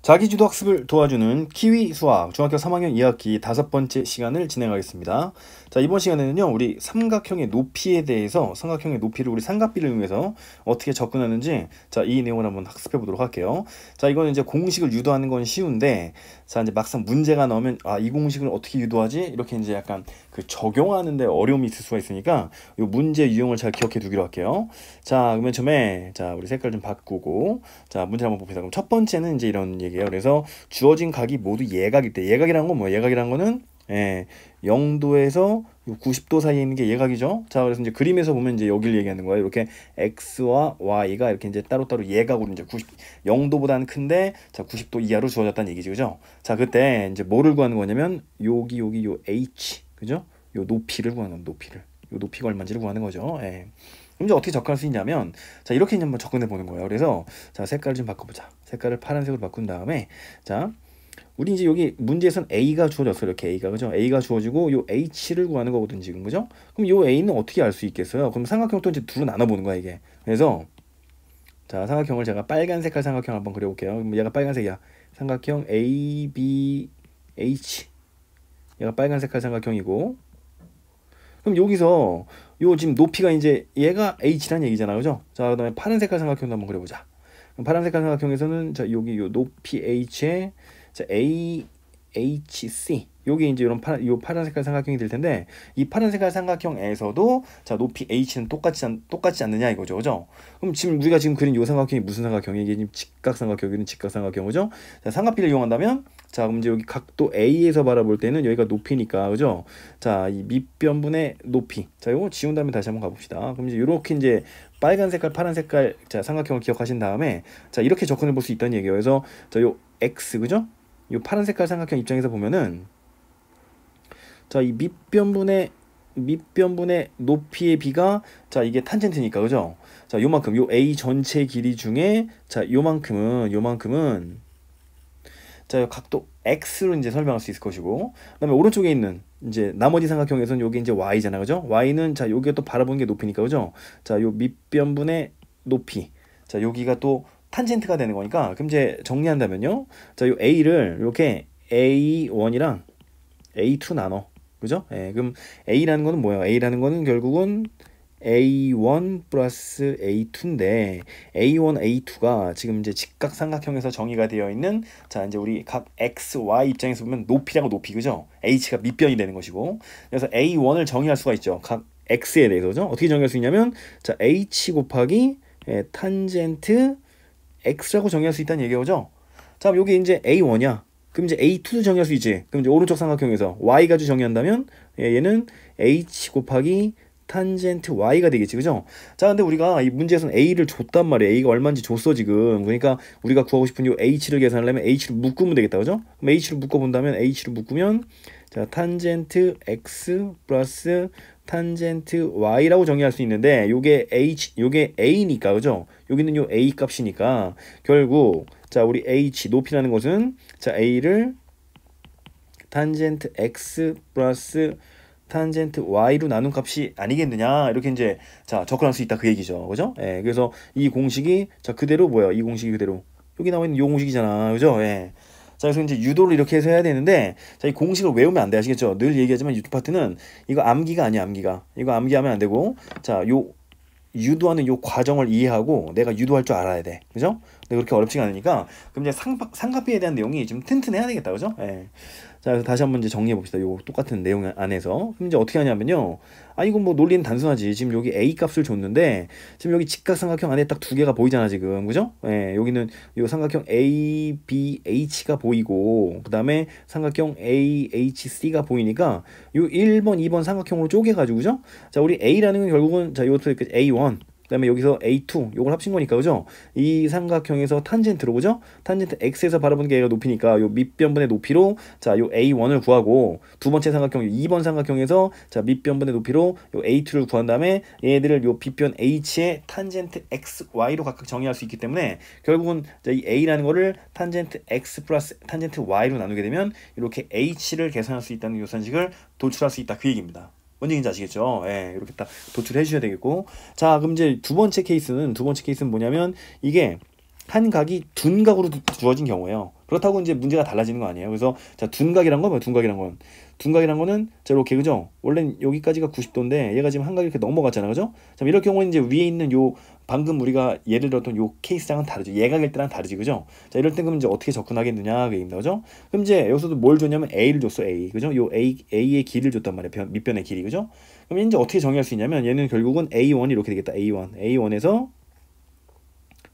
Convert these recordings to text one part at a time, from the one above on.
자기주도 학습을 도와주는 키위 수학 중학교 3학년 2학기 5번째 시간을 진행하겠습니다. 자, 이번 시간에는요, 우리 삼각형의 높이에 대해서 삼각형의 높이를 우리 삼각비를 이용해서 어떻게 접근하는지, 자, 이 내용을 한번 학습해 보도록 할게요. 자, 이거는 이제 공식을 유도하는 건 쉬운데, 자, 이제 막상 문제가 나오면, 아, 이 공식을 어떻게 유도하지? 이렇게 이제 약간 그 적용하는데 어려움이 있을 수가 있으니까, 이 문제 유형을 잘 기억해 두기로 할게요. 자, 그러면 처음에, 자, 우리 색깔 좀 바꾸고, 자, 문제 한번 봅시다. 그럼 첫 번째는 이제 이런 얘기예요. 그래서 주어진 각이 모두 예각일 때, 예각이란 건 뭐예요? 예각이란 거는 0도에서 90도 사이에 있는 게 예각이죠. 자, 그래서 이제 그림에서 보면 이제 여기를 얘기하는 거예요. 이렇게 x와 y가 이렇게 이제 따로따로 예각으로 이제 0도보다는 큰데, 자, 90도 이하로 주어졌다는 얘기죠. 그죠? 자, 그때 이제 뭐를 구하는 거냐면 여기 요 h, 그죠? 요 높이를 구하는 겁니다. 높이를. 요 높이가 얼마인지를 구하는 거죠. 예. 그럼 이제 어떻게 접근할 수 있냐면, 자, 이렇게 이제 한번 접근해 보는 거예요. 그래서 자, 색깔을 좀 바꿔보자. 색깔을 파란색으로 바꾼 다음에, 자, 우리 이제 여기 문제에선 A가 주어졌어요. 이렇게 A가, 그죠? A가 주어지고 요 H를 구하는 거거든 지금, 그죠? 그럼 요 A는 어떻게 알 수 있겠어요? 그럼 삼각형 또 이제 두로 나눠보는 거야 이게. 그래서 자, 삼각형을 제가 빨간 색깔 삼각형 한번 그려볼게요. 그럼 얘가 빨간색이야. 삼각형 A, B, H. 얘가 빨간 색깔 삼각형이고, 그럼 여기서 요 지금 높이가 이제 얘가 H란 얘기잖아, 그죠? 자, 그다음에 파란 색깔 삼각형도 한번 그려보자. 그럼 파란 색깔 삼각형에서는 자, 여기 요 높이 H에 자, AHC, 여기 이제 이런 파란 색깔 삼각형이 될 텐데, 이 파란 색깔 삼각형에서도 자, 높이 H는 똑같지 않느냐 이거죠, 그죠? 그럼 지금 우리가 지금 그린 요 삼각형이 무슨 삼각형이? 이게 지금 직각삼각형이는 직각삼각형, 그죠? 자, 삼각비를 이용한다면, 자, 그럼 이제 여기 각도 A에서 바라볼 때는 여기가 높이니까, 그죠? 자, 이 밑변분의 높이. 자, 요거 지운 다음에 다시 한번 가봅시다. 그럼 이제 이렇게 이제 빨간 색깔, 파란 색깔, 자, 삼각형을 기억하신 다음에, 자, 이렇게 접근해 볼 수 있다는 얘기예요. 그래서 자, 요 X, 그죠? 이 파란 색깔 삼각형 입장에서 보면은, 자, 이 밑변분의 높이의 비가, 자, 이게 탄젠트니까, 그죠? 자, 요만큼, 요 A 전체 길이 중에, 자, 요만큼은 자, 각도 X로 이제 설명할 수 있을 것이고, 그다음에 오른쪽에 있는 이제 나머지 삼각형에서는 요게 이제 Y잖아, 그죠? Y는 자, 여기가 또 바라보는 게 높이니까, 그죠? 자, 요 밑변분의 높이, 자, 여기가 또 탄젠트가 되는 거니까, 그럼 이제 정리한다면요, 자, 요 A를 이렇게 A1이랑 A2 나눠, 그죠? 예, 그럼 A라는 거는 뭐예요? A라는 거는 결국은 A1 플러스 A2인데, A1, A2가 지금 이제 직각삼각형에서 정의가 되어 있는, 자, 이제 우리 각 X, Y 입장에서 보면 높이라고 높이, 그죠? H가 밑변이 되는 것이고, 그래서 A1을 정의할 수가 있죠. 각 X에 대해서, 그죠? 어떻게 정의할 수 있냐면, 자, H 곱하기 탄젠트 X라고 정의할 수 있다는 얘기죠. 자, 그럼 여기 이제 A1이야. 그럼 이제 A2도 정의할 수 있지. 그럼 이제 오른쪽 삼각형에서 Y 가지고 정의한다면, 얘는 H 곱하기 탄젠트 Y가 되겠지, 그죠? 자, 근데 우리가 이 문제에서는 A를 줬단 말이야. A가 얼마인지 줬어 지금. 그러니까 우리가 구하고 싶은 요 H를 계산하려면 H를 묶으면 되겠다, 그죠? 그럼 H를 묶어본다면, H를 묶으면, 자, 탄젠트 X 플러스 탄젠트 Y라고 정의할 수 있는데, 요게 A니까, 그죠? 여기는 요 A 값이니까 결국, 자, 우리 H 높이라는 것은, 자, A를 탄젠트 X 플러스 탄젠트 Y로 나눈 값이 아니겠느냐, 이렇게 이제 자, 접근할 수 있다 그 얘기죠, 그죠? 예, 그래서 이 공식이, 자, 그대로 뭐야? 이 공식이 그대로 여기 나와 있는 요 공식이잖아, 그죠? 예. 자, 그래서 이제 유도를 이렇게 해서 해야 되는데, 자, 이 공식을 외우면 안 돼, 아시겠죠? 늘 얘기하지만 유도 파트는 이거 암기가 아니야, 암기가. 이거 암기하면 안 되고, 자, 요 유도하는 요 과정을 이해하고 내가 유도할 줄 알아야 돼, 그죠? 근데 그렇게 어렵지가 않으니까, 그럼 이제 삼각비에 대한 내용이 좀 튼튼해야 되겠다, 그죠? 예. 자, 그래서 다시 한번 이제 정리해 봅시다. 요 똑같은 내용 안에서. 그럼 이제 어떻게 하냐면요, 아, 이거 뭐 논리는 단순하지. 지금 여기 A 값을 줬는데, 지금 여기 직각삼각형 안에 딱 두 개가 보이잖아 지금, 그죠? 예, 여기는 요 삼각형 A, B, H가 보이고, 그 다음에 삼각형 A, H, C가 보이니까 요 1번, 2번 삼각형으로 쪼개가지고, 그죠? 자, 우리 A라는 건 결국은, 자, 요것도 A1, 그다음에 여기서 A2 요걸 합친 거니까, 그죠? 이 삼각형에서 탄젠트로, 그죠? 탄젠트 X에서 바라보는 게 얘가 높이니까 요 밑변분의 높이로, 자, 요 A1을 구하고, 두 번째 삼각형 2번 삼각형에서, 자, 밑변분의 높이로 요 A2를 구한 다음에 얘들을 요 빗변 H의 탄젠트 X, Y로 각각 정의할 수 있기 때문에, 결국은 자, 이 A라는 거를 탄젠트 X 플러스 탄젠트 Y로 나누게 되면 이렇게 H를 계산할 수 있다는 요산식을 도출할 수 있다 그 얘기입니다. 뭔 얘기인지 아시겠죠? 예, 이렇게 딱 도출해 주셔야 되겠고, 자, 그럼 이제 두 번째 케이스는 뭐냐면, 이게 한 각이 둔각으로 주어진 경우예요. 그렇다고 이제 문제가 달라지는 거 아니에요. 그래서 자, 둔각이란 건 뭐야? 둔각이란 거는 자, 이렇게 그죠? 원래 여기까지가 90도인데 얘가 지금 한 각이 이렇게 넘어갔잖아. 그죠? 자, 이럴 경우는 이제 위에 있는 요 방금 우리가 예를 들었던 요 케이스랑은 다르죠. 예각일 때랑 다르지. 그죠? 자, 이럴 때 그럼 이제 어떻게 접근하겠느냐 그 얘기입니다. 그죠? 그럼 이제 여기서도 뭘 줬냐면 A를 줬어. A. 그죠? 요 A의 길이를 줬단 말이에요. 밑변의 길이. 그죠? 그럼 이제 어떻게 정의할 수 있냐면 얘는 결국은 A1이 이렇게 되겠다. A1에서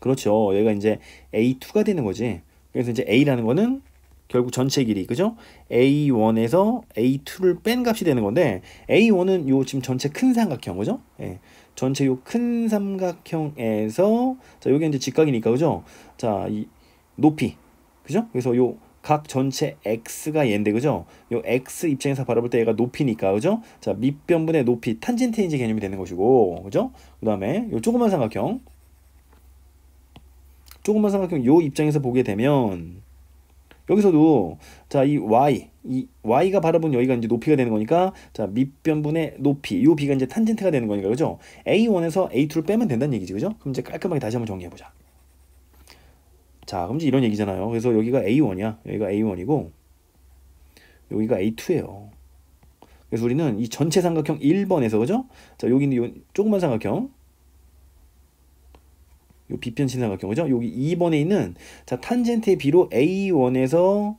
그렇죠. 얘가 이제 A2가 되는 거지. 그래서 이제 A라는 거는 결국 전체 길이, 그죠? A1에서 A2를 뺀 값이 되는 건데, A1은 요 지금 전체 큰 삼각형, 그죠? 예. 전체 요 큰 삼각형에서, 자, 요게 이제 직각이니까, 그죠? 자, 이 높이, 그죠? 그래서 요 각 전체 x가 얘인데, 그죠? 요 x 입장에서 바라볼 때 얘가 높이니까, 그죠? 자, 밑변분의 높이, 탄젠트 이제 개념이 되는 것이고, 그죠? 그 다음에 요 조그만 삼각형, 요 입장에서 보게 되면 여기서도 자, 이 y가 바라본 여기가 이제 높이가 되는 거니까 자, 밑변분의 높이 요 b가 이제 탄젠트가 되는 거니까 그죠? A1에서 A2를 빼면 된다는 얘기지. 그죠? 그럼 이제 깔끔하게 다시 한번 정리해 보자. 자, 그럼 이제 이런 얘기잖아요. 그래서 여기가 A1이야. 여기가 A1이고 여기가 A2예요. 그래서 우리는 이 전체 삼각형 1번에서 그죠? 자, 여기 있는 요 조그만 삼각형 요 비편신 삼각형 그죠? 여기 2번에 있는 자, 탄젠트의 b로 A1에서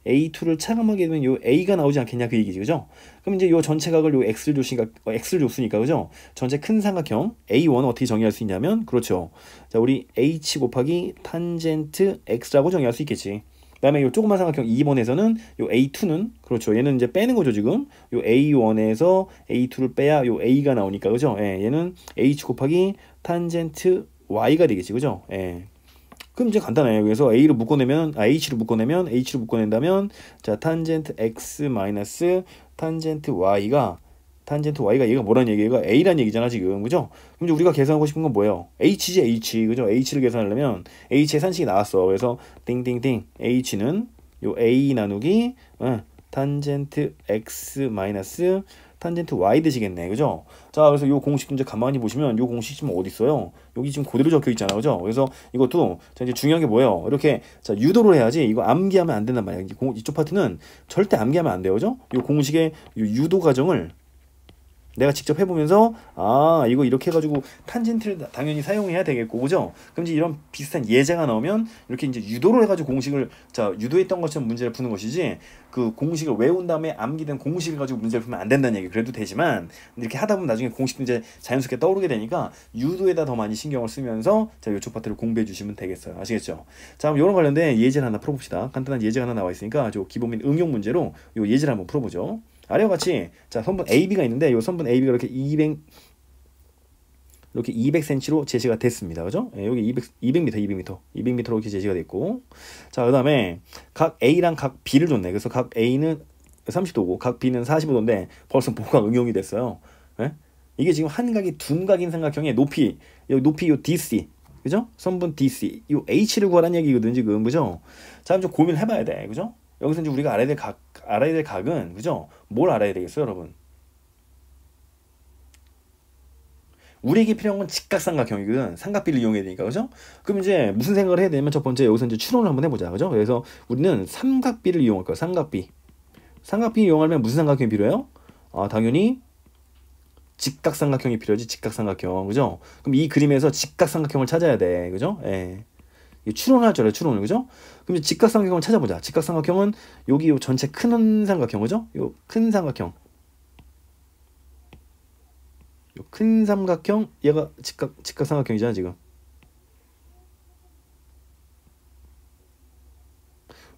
A2를 차감하게 되면 요 A가 나오지 않겠냐 그 얘기지. 그죠? 그럼 이제 요 전체 각을 요 X를 줬으니까 그죠? 전체 큰 삼각형 A1은 어떻게 정의할 수 있냐면 그렇죠. 자, 우리 H 곱하기 탄젠트 X라고 정의할 수 있겠지. 그다음에 요 조그만 삼각형 2번에서는 요 A2는 그렇죠. 얘는 이제 빼는 거죠, 지금. 요 A1에서 A2를 빼야 요 A가 나오니까. 그죠? 예, 얘는 H 곱하기 탄젠트 Y가 되겠지. 그죠? 예. 그럼 이제 간단해요. 그래서 H를 H를 묶어낸다면 자, 탄젠트 X 마이너스 탄젠트 Y가 얘가 뭐란 얘기예요? 얘가 A란 얘기잖아, 지금. 그죠? 그럼 이제 우리가 계산하고 싶은 건 뭐예요? H지, H. 그죠? H를 계산하려면 H의 산식이 나왔어. 그래서 띵띵띵 H는 요 A 나누기 탄젠트 X 마이너스 탄젠트 y 되시겠네. 그죠? 자, 그래서 요 공식 이제 가만히 보시면 요 공식 지금 어디 있어요? 여기 지금 그대로 적혀 있잖아. 그죠? 그래서 이것도 자, 이제 중요한 게 뭐예요? 이렇게 자, 유도를 해야지. 이거 암기하면 안 된단 말이야. 이쪽 파트는 절대 암기하면 안 돼요. 그죠? 요 공식의 요 유도 과정을 내가 직접 해보면서 아, 이거 이렇게 해가지고 탄젠트를 당연히 사용해야 되겠고, 그죠? 그럼 이제 이런 비슷한 예제가 나오면 이렇게 이제 유도를 해가지고 공식을 자, 유도했던 것처럼 문제를 푸는 것이지 그 공식을 외운 다음에 암기된 공식을 가지고 문제를 풀면 안 된다는 얘기. 그래도 되지만 이렇게 하다 보면 나중에 공식도 이제 자연스럽게 떠오르게 되니까 유도에다 더 많이 신경을 쓰면서 자, 요쪽 파트를 공부해 주시면 되겠어요. 아시겠죠? 자, 그럼 이런 관련된 예제를 하나 풀어봅시다. 간단한 예제가 하나 나와 있으니까 저 기본 및 응용 문제로 요 예제를 한번 풀어보죠. 아래와 같이 자, 선분 AB가 있는데 이 선분 AB가 이렇게 200cm로 제시가 됐습니다. 그죠? 예, 여기 200m 이렇게 제시가 됐고 자, 그 다음에 각 A랑 각 B를 줬네. 그래서 각 A는 30도고 각 B는 45도인데 벌써 뭐가 응용이 됐어요. 예? 이게 지금 한 각이 둔각인 삼각형의 높이 요 DC 그죠? 선분 DC 요 H를 구하라는 얘기거든 지금. 그죠? 자, 좀 고민을 해봐야 돼. 그죠? 여기서 이제 우리가 알아야 될 각은 그죠? 뭘 알아야 되겠어요, 여러분? 우리에게 필요한 건 직각삼각형이거든. 삼각비를 이용해야 되니까, 그죠? 그럼 이제 무슨 생각을 해야 되냐면 첫 번째 여기서 이제 추론을 한번 해보자, 그죠? 그래서 우리는 삼각비를 이용할 거야, 삼각비. 삼각비 이용하려면 무슨 삼각형이 필요해요? 아, 당연히 직각삼각형이 필요하지, 직각삼각형, 그죠? 그럼 이 그림에서 직각삼각형을 찾아야 돼, 그죠? 예. 추론할 줄 알아요, 추론을. 그죠? 그럼 이제 직각삼각형을 찾아보자. 직각삼각형은 여기 요 전체 큰 삼각형, 그죠? 요 큰 삼각형. 요 큰 삼각형, 얘가 직각삼각형이잖아, 지금.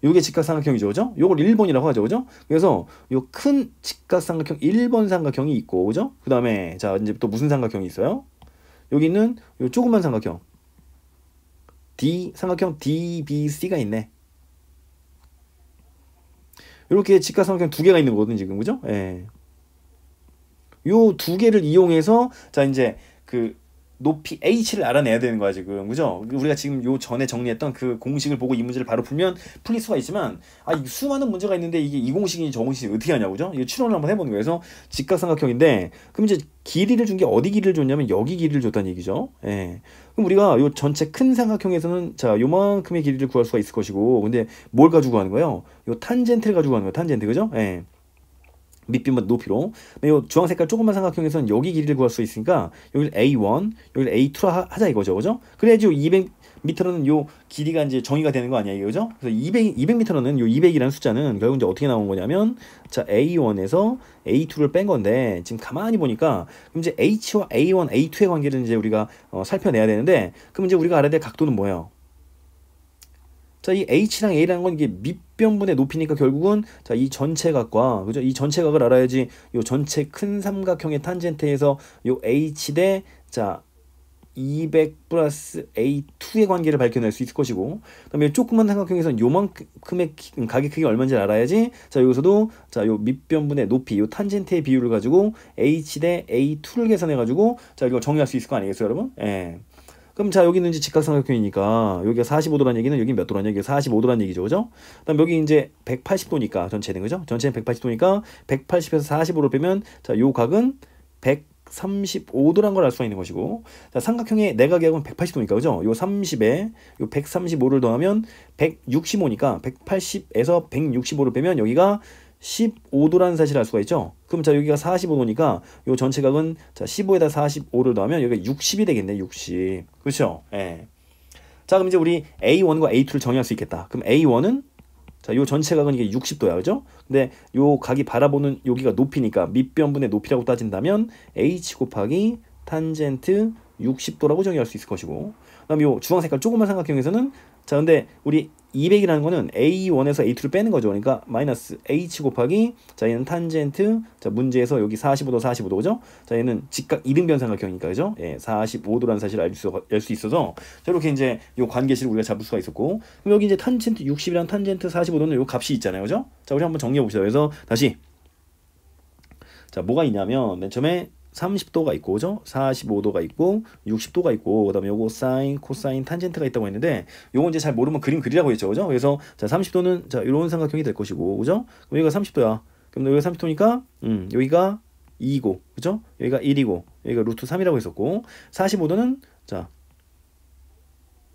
요게 직각삼각형이죠, 그죠? 요걸 1번이라고 하죠, 그죠? 그래서 요 큰 직각삼각형 1번 삼각형이 있고, 그죠? 그 다음에 자, 이제 또 무슨 삼각형이 있어요? 여기 있는 요 조그만 삼각형. 삼각형 DBC가 있네. 이렇게 직각삼각형 두 개가 있는 거거든 지금. 그죠? 예. 요 두 개를 이용해서 자, 이제 그 높이 h를 알아내야 되는 거야 지금. 그죠? 우리가 지금 요 전에 정리했던 그 공식을 보고 이 문제를 바로 풀면 풀릴 수가 있지만 이 수많은 문제가 있는데 이게 이 공식인지 저 공식인지 어떻게 하냐고. 그죠? 이거 추론을 한번 해보는 거예요. 그래서 직각삼각형인데 그럼 이제 길이를 준 게 어디 길이를 줬냐면 여기 길이를 줬다는 얘기죠. 예. 그럼 우리가 요 전체 큰 삼각형에서는 자 요만큼의 길이를 구할 수가 있을 것이고, 근데 뭘 가지고 하는 거예요? 요 탄젠트를 가지고 하는 거예요. 탄젠트. 그죠? 예. 밑변만 높이로. 이 주황 색깔 조그만 삼각형에서는 여기 길이를 구할 수 있으니까 여기를 A1, 여기를 A2로 하자 이거죠. 그죠? 그래야지 200m는 요 길이가 이제 정의가 되는 거 아니야, 이게. 그죠? 그래서 200m는 요 200이라는 숫자는 결국 이제 어떻게 나온 거냐면 자, A1에서 A2를 뺀 건데 지금 가만히 보니까 그럼 이제 H와 A1, A2의 관계를 이제 우리가 살펴내야 되는데, 그럼 이제 우리가 알아야 될 각도는 뭐예요? 자, 이 h랑 a라는 건 이게 밑변분의 높이니까 결국은 자, 이 전체 각과, 그죠? 이 전체 각을 알아야지 요 전체 큰 삼각형의 탄젠트에서 요 h 대 자 200 플러스 a2의 관계를 밝혀낼 수 있을 것이고, 그다음에 조그만 삼각형에서는 요만큼의 각의 크기가 얼마인지 알아야지 자 여기서도 자 요 밑변분의 높이, 요 탄젠트의 비율을 가지고 h 대 a2를 계산해 가지고 자 이거 정의할 수 있을 거 아니겠어요, 여러분? 예. 그럼 자 여기는 이제 직각삼각형이니까 여기가 45도라는 얘기는 여기 몇 도라는 얘기가 45도라는 얘기죠. 그죠? 그다음 여기 이제 180도니까 전체는, 그죠? 전체는 180도니까 180에서 45로 빼면 자 요 각은 135도란 걸 알 수가 있는 것이고, 자 삼각형의 내각의 각은 180도니까, 그죠? 요 30에 요 135를 더하면 165니까 180에서 165를 빼면 여기가 15도라는 사실을 알 수가 있죠. 그럼 자 여기가 45도니까 요 전체 각은 자 15에다 45를 더하면 여기가 60이 되겠네. 60. 그렇죠? 예. 자 그럼 이제 우리 A1과 A2를 정의할 수 있겠다. 그럼 A1은 자 요 전체 각은 이게 60도야. 그죠? 근데 요 각이 바라보는 여기가 높이니까 밑변분의 높이라고 따진다면 H 곱하기 탄젠트 60도라고 정의할 수 있을 것이고, 그다음 요 주황 색깔 조그만 삼각형에서는 자 근데 우리 200이라는 거는 A1에서 A2를 빼는 거죠. 그러니까 마이너스 H 곱하기 자 얘는 탄젠트 자 문제에서 여기 45도 45도, 그죠? 자 얘는 직각 이등변 삼각형이니까, 그죠? 예, 45도라는 사실을 알 수 있어서 자 이렇게 이제 요 관계식을 우리가 잡을 수가 있었고, 그럼 여기 이제 탄젠트 60이랑 탄젠트 45도는 요 값이 있잖아요. 그죠? 자 우리 한번 정리해 봅시다. 그래서 다시 자 뭐가 있냐면 맨 처음에 30도가 있고, 그죠? 45도가 있고 60도가 있고, 그다음에 요거 사인, 코사인, 탄젠트가 있다고 했는데 요거 이제 잘 모르면 그림 그리라고 했죠. 그죠? 그래서 자 30도는 자 이런 삼각형이 될 것이고, 그죠? 그럼 여기가 30도야. 그럼 여기가 30도니까 여기가 2고, 그죠? 여기가 1이고 여기가 루트 3이라고 했었고, 45도는 자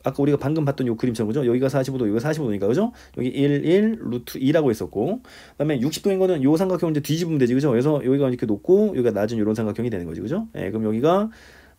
아까 우리가 방금 봤던 요 그림처럼, 그죠? 여기가 45도, 여기가 45도니까, 그죠? 여기 1 루트 2라고 했었고, 그다음에 60도인 거는 요 삼각형 이제 뒤집으면 되지, 그죠? 그래서 여기가 이렇게 높고 여기가 낮은 요런 삼각형이 되는 거지, 그죠? 예, 그럼 여기가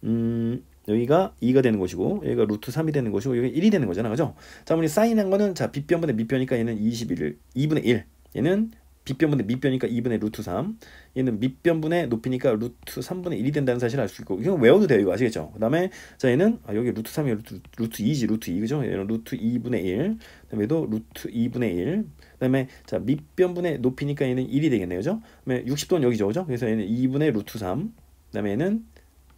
2가 되는 것이고 여기가 루트 3이 되는 것이고 여기가 1이 되는 거잖아, 그죠? 자, 우리 사인한 거는 자 빗변분의 밑변이니까 얘는 2분의 1, 얘는 빗변분의 밑변이니까 2분의 루트 3, 얘는 밑변분의 높이니까 루트 3분의 1이 된다는 사실을 알 수 있고, 이거 외워도 돼요. 이거 아시겠죠? 그 다음에 자 얘는 여기 루트 3이 루트 2지, 루트 2, 그죠? 얘는 루트 2분의 1, 그 다음에 얘도 루트 2분의 1, 그 다음에 자 밑변분의 높이니까 얘는 1이 되겠네요, 그죠? 그 다음에 60도는 여기죠, 그죠? 그래서 얘는 2분의 루트 3, 그 다음에 얘는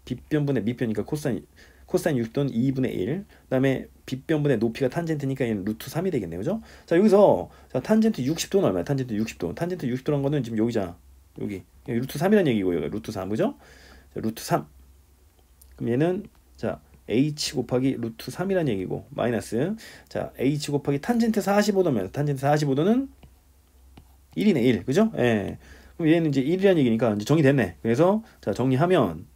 빗변분의 밑변이니까 코사인 60도는 2분의 1, 그 다음에 빗변분의 높이가 탄젠트니까 얘는 루트 3이 되겠네요, 그죠? 자 여기서 자 탄젠트 60도는 얼마야? 탄젠트 60도. 탄젠트 60도란 거는 지금 여기잖아. 여기 루트 3이라는 얘기고, 여기 루트 3, 그죠? 자, 루트 3. 그럼 얘는 자 h 곱하기 루트 3이라는 얘기고, 마이너스 자 h 곱하기 탄젠트 45도면 탄젠트 45도는 1이네, 1, 그죠? 예. 그럼 얘는 이제 1이라는 얘기니까 이제 정리됐네. 그래서 자 정리하면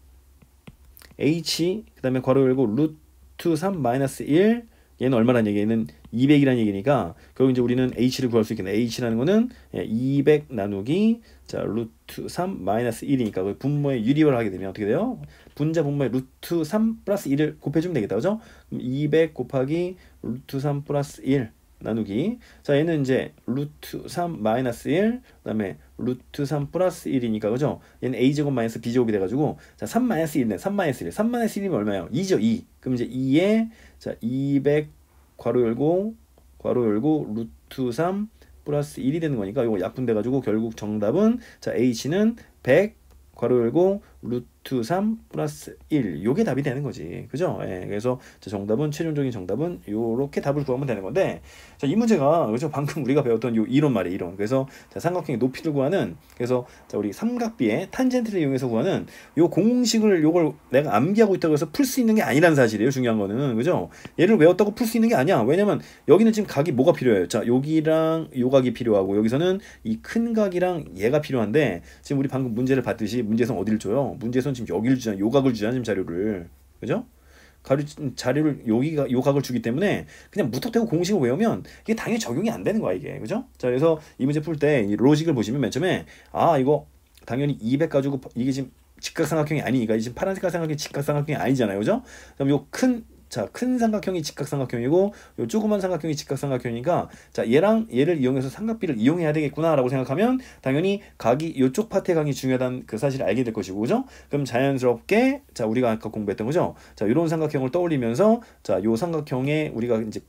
h 그 다음에 괄호 열고 루트 3 마이너스 1, 얘는 얼마란 얘기? 얘는 200이라는 얘기니까 결국 이제 우리는 h를 구할 수 있겠네. h라는 거는 200 나누기 자 루트 3 마이너스 1이니까 그 분모의 유리화를 하게 되면 어떻게 돼요? 분자 분모의 루트 3 플러스 1을 곱해주면 되겠다, 그죠? 그럼 200 곱하기 루트 3 플러스 1 나누기 자 얘는 이제 루트 3 마이너스 1, 그 다음에 루트 3 플러스 1이니까, 그죠? 얘는 a제곱 마이너스 b제곱이 돼가지고 자 3 마이너스 1네. 3 마이너스 1, 3 마이너스 1이면 얼마예요? 2죠, 2. 그럼 이제 2에 자 200 괄호 열고 루트 3 플러스 1이 되는 거니까 이거 약분돼가지고 결국 정답은 자 h는 100 괄호 열고 루트 3 플러스 1 요게 답이 되는 거지. 그죠? 예, 그래서 정답은 최종적인 정답은 요렇게 답을 구하면 되는 건데 자, 이 문제가 그죠? 방금 우리가 배웠던 요 이론 말이에요. 이론. 그래서 자, 삼각형의 높이를 구하는 그래서 자, 우리 삼각비의 탄젠트를 이용해서 구하는 요 공식을 요걸 내가 암기하고 있다고 해서 풀 수 있는 게 아니라는 사실이에요. 중요한 거는. 그죠? 얘를 외웠다고 풀 수 있는 게 아니야. 왜냐면 여기는 지금 각이 뭐가 필요해요. 자, 여기랑 요 각이 필요하고 여기서는 이 큰 각이랑 얘가 필요한데 지금 우리 방금 문제를 봤듯이 문제선 어디를 줘요? 문제선 지금 여기를 주잖아. 요 각을 주잖아. 지금 자료를. 그죠? 자료를 여기가 요 각을 주기 때문에 그냥 무턱대고 공식을 외우면 이게 당연히 적용이 안 되는 거야 이게. 그죠? 자, 그래서 이 문제 풀 때 이 로직을 보시면 맨 처음에 아 이거 당연히 200 가지고 이게 지금 직각삼각형이 아니니까 지금 파란색깔 삼각형이 직각삼각형이 아니잖아요. 그죠? 그럼 큰 삼각형이 직각삼각형이고 요 조그만 삼각형이 직각삼각형이니까 자 얘랑 얘를 이용해서 삼각비를 이용해야 되겠구나라고 생각하면 당연히 각이 요쪽 파트의 각이 중요하다는 그 사실을 알게 될 것이고 그죠? 그럼 자연스럽게 자 우리가 아까 공부했던 거죠? 자 이런 삼각형을 떠올리면서 자 요 삼각형에 우리가 이제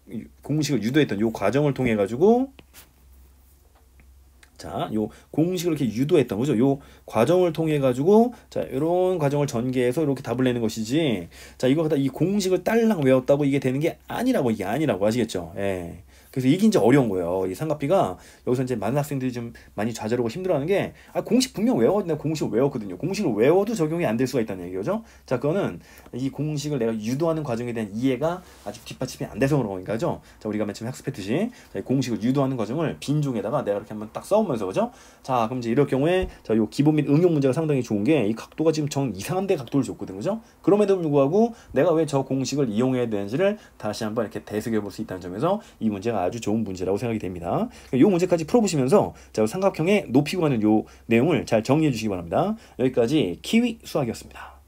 공식을 유도했던 요 과정을 통해 가지고 자, 요 공식을 이렇게 유도했던 거죠. 요 과정을 통해 가지고 자, 이런 과정을 전개해서 이렇게 답을 내는 것이지. 자, 이거 갖다 이 공식을 딸랑 외웠다고 이게 되는 게 아니라고 이게 아니라고 아시겠죠? 예. 그래서 이게 이제 어려운 거예요. 이 삼각비가 여기서 이제 많은 학생들이 좀 많이 좌절하고 힘들어하는 게 공식 분명 외웠는데 공식을 외웠거든요. 공식을 외워도 적용이 안 될 수가 있다는 얘기죠. 자, 그거는 이 공식을 내가 유도하는 과정에 대한 이해가 아직 뒷받침이 안 돼서 그런 거니까죠. 자, 우리가 맨 처음에 학습했듯이 자, 이 공식을 유도하는 과정을 빈종에다가 내가 이렇게 한번 딱 써오면서 그죠? 자, 그럼 이제 이럴 경우에 자, 요 기본 및 응용 문제가 상당히 좋은 게 이 각도가 지금 정 이상한 데 각도를 줬거든, 그죠? 그럼에도 불구하고 내가 왜 저 공식을 이용해야 되는지를 다시 한번 이렇게 되새겨 볼 수 있다는 점에서 이 문제가 아주 좋은 문제라고 생각이 됩니다. 이 문제까지 풀어보시면서 자, 삼각형의 높이 구하는 요 내용을 잘 정리해 주시기 바랍니다. 여기까지 키위 수학이었습니다.